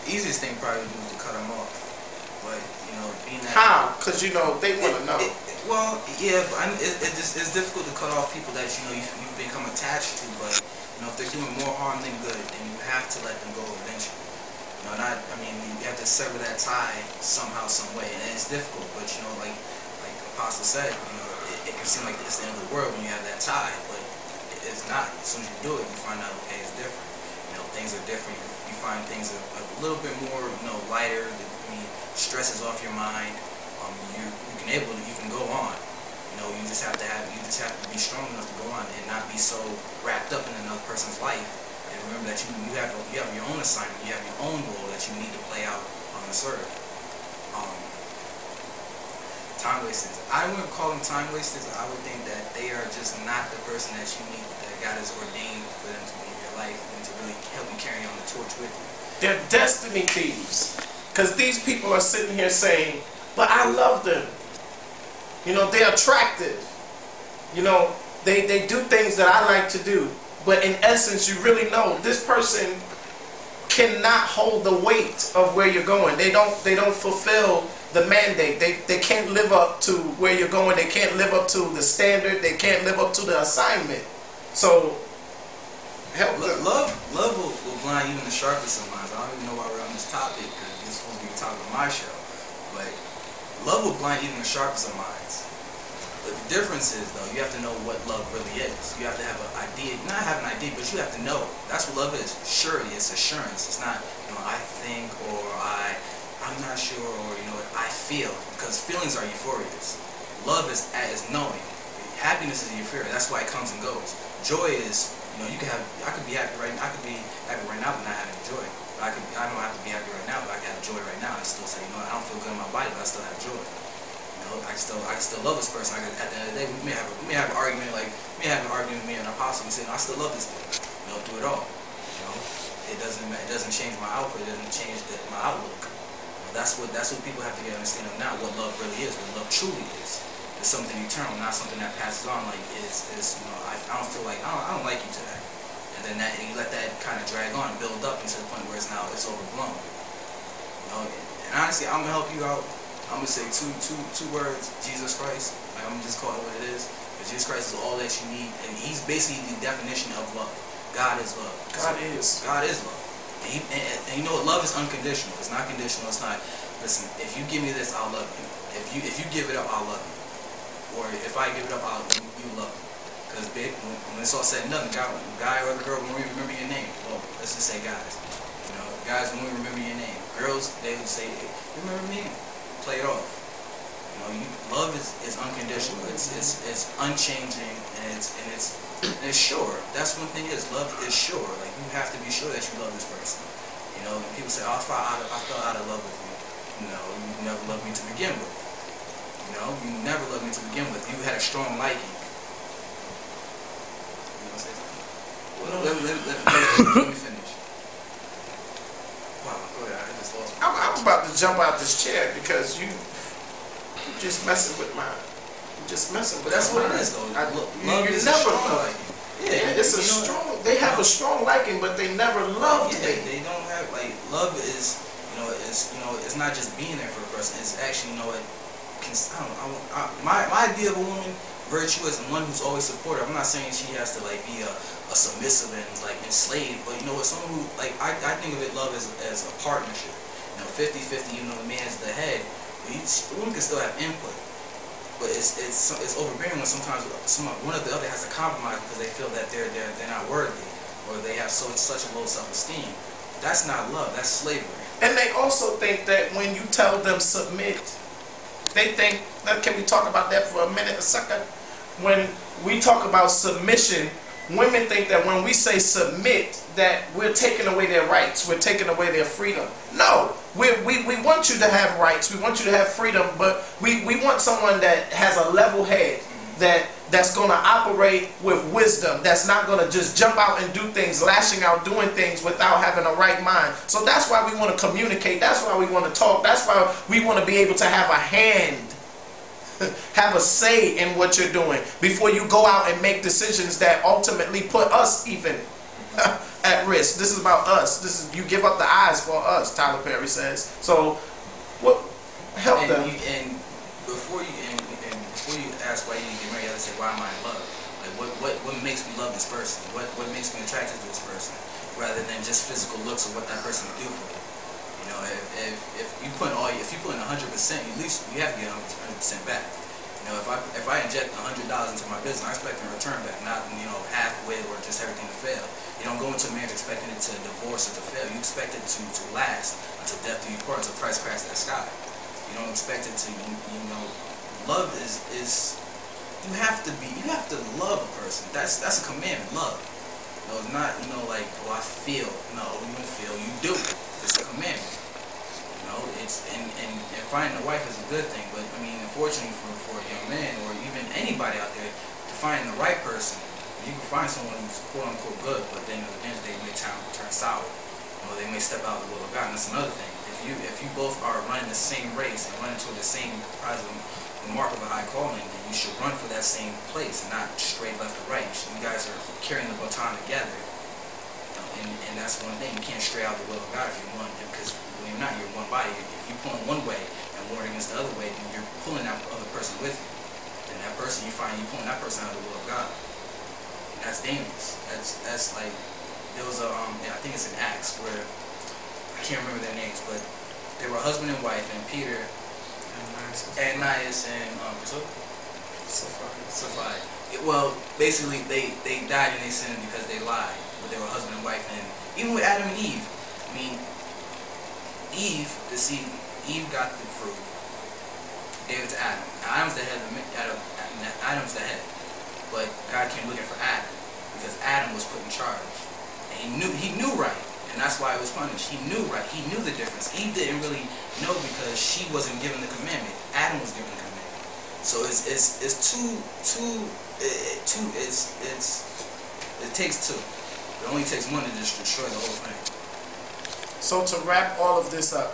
easiest thing probably would be to cut them off. But, you know, being that... How? Because, you know, they want to know. Well, yeah, but it's difficult to cut off people that, you know, you become attached to, but, you know, if they're doing more harm than good, then you have to let them go eventually. You know, I mean, you have to sever that tie somehow, some way, and it's difficult, but, you know, like Apostle said, you know, it can seem like it's the end of the world when you have that tie, but it's not. As soon as you do it, you find out, okay, it's different. You know, things are different. You find things a little bit more, you know, lighter. I mean, stress is off your mind. You can go on. You know, you just have to be strong enough to go on and not be so wrapped up in another person's life. And remember that you have your own assignment. You have your own role that you need to play out on this earth. Time wasters. I wouldn't call them time wasters. I would think that they are just not the person that you need, that God has ordained for them to be in your life and to really help you carry on the torch with you. They're destiny thieves. Because these people are sitting here saying, but I love them. You know, they're attractive. You know, they do things that I like to do. But in essence, you really know this person cannot hold the weight of where you're going. They don't fulfill the mandate. They can't live up to where you're going. They can't live up to the standard. They can't live up to the assignment. So help them. Love will blind even the sharpest of minds. I don't even know why we're on this topic, because this is supposed to be the topic of my show. But love will blind even the sharpest of minds. But the difference is, though, you have to know what love really is. You have to have an idea. Not have an idea, but you have to know. That's what love is. Surety. It's assurance. It's not, you know, I think, or I'm not sure, or, you know, I feel. Because feelings are euphorias. Love is knowing. Happiness is euphoria. That's why it comes and goes. Joy is, you know, I could be happy right now. I could be happy right now, but not having joy. I don't have to be happy right now, but I can have joy right now. I still say, you know, I don't feel good in my body, but I still have joy. You know, I still love this person. At the end of the day, we may have an argument, like we may have an argument with me and an apostle. We say, no, I still love this dude. You know, through it all. You know, it doesn't change my output. It doesn't change my outlook. You know, that's what people have to get understanding of now. What love really is. What love truly is. It's something eternal, not something that passes on. Like is you know, I don't feel like I don't like you today. And then you let that kind of drag on, build up into the point where it's overblown. You know, and honestly, I'm gonna help you out. I'm gonna say two words: Jesus Christ. Like, I'm gonna just call it what it is. But Jesus Christ is all that you need, and He's basically the definition of love. God is love. God is love. And you know what? Love is unconditional. It's not conditional. It's not. Listen, if you give me this, I'll love you. If you give it up, I'll love you. Or if I give it up, you love me. Because when it's all said and done, guy or the girl won't even remember your name. Well, let's just say guys. You know, guys won't even remember your name. Girls, they would say, hey, you remember me? Play it off. You know, love is unconditional. It's unchanging, and it's sure. That's one thing is love is sure. Like, you have to be sure that you love this person. You know, and people say, oh, I fell out of love with you. No, you never loved me to begin with. You know, you never loved me to begin with. You had a strong liking. You want to say something? Let me finish. Wow, go ahead. I just lost my I'm about to jump out this chair because you just messing with my. That's what it is, though. You never love. Yeah, it's a strong. They have a strong liking, but they never loved. Yeah, they don't have, like, love is, it's not just being there for a person. It's actually, my idea of a woman, virtuous and one who's always supportive. I'm not saying she has to, like, be a submissive and, like, enslaved, but, you know what, someone who, like, I think of it, love as a partnership. You know, 50-50, you know, the man's the head, but the woman can still have input. But it's overbearing when sometimes one or the other has to compromise because they feel that they're not worthy, or they have such a low self-esteem. That's not love. That's slavery. And they also think that when you tell them submit, they think that, can we talk about that for a second? When we talk about submission, women think that when we say submit, that we're taking away their rights, we're taking away their freedom. No, we want you to have rights, we want you to have freedom, but we want someone that has a level head, that's going to operate with wisdom, that's not going to just jump out and do things, lashing out, doing things without having a right mind. So that's why we want to communicate, that's why we want to talk, that's why we want to be able to have a hand, have a say in what you're doing before you go out and make decisions that ultimately put us even at risk. This is about us. This is, you give up the eyes for us, Tyler Perry says. So what help them? And before you ask why you didn't get married, you have to say, why am I in love? Like what makes me love this person? What makes me attracted to this person? Rather than just physical looks or what that person can do for you. You know, if you put in 100%, at least you have to get 100% back. You know, if I inject $100 into my business, I expect a return back, not, you know, halfway or just everything to fail. You don't go into a marriage expecting it to divorce or to fail. You expect it to last until death do you part, until Christ cracks that sky. You don't expect it to, you know, love is you have to love a person. That's a commandment, love. No, it's not, you know, like, oh, I feel. No, you don't feel, you do. It's a commandment. You know, it's and finding a wife is a good thing, but I mean, unfortunately for a young man or even anybody out there, to find the right person, you can find someone who's quote unquote good, but then at the end of the day may turn sour. You know, they may step out of the will of God. And that's another thing. If you both are running the same race and running toward the same prize of the mark of a high calling, then you should run for that same place and not straight left or right. You guys are carrying the baton together. And that's one thing, you can't stray out the will of God if you're one, because when you're not, you're one body. If you're pulling one way and warring against the other way, then you're pulling that other person with you. And that person, you find you pulling that person out of the will of God. And that's dangerous. That's like, there was a, I think it's in Acts, where, I can't remember their names, but they were husband and wife, and Peter, Ananias, and Sapphira. Well, basically, they died in their sin because they lied. But they were husband and wife, and even with Adam and Eve, I mean, Eve got the fruit, gave it to Adam. Adam's the head. Adam's the head, but God came looking for Adam because Adam was put in charge, and he knew right, and that's why he was punished. He knew right. He knew the difference. Eve didn't really know because she wasn't given the commandment. Adam was given the commandment. So it takes two. It only takes one to just destroy the whole thing. So to wrap all of this up,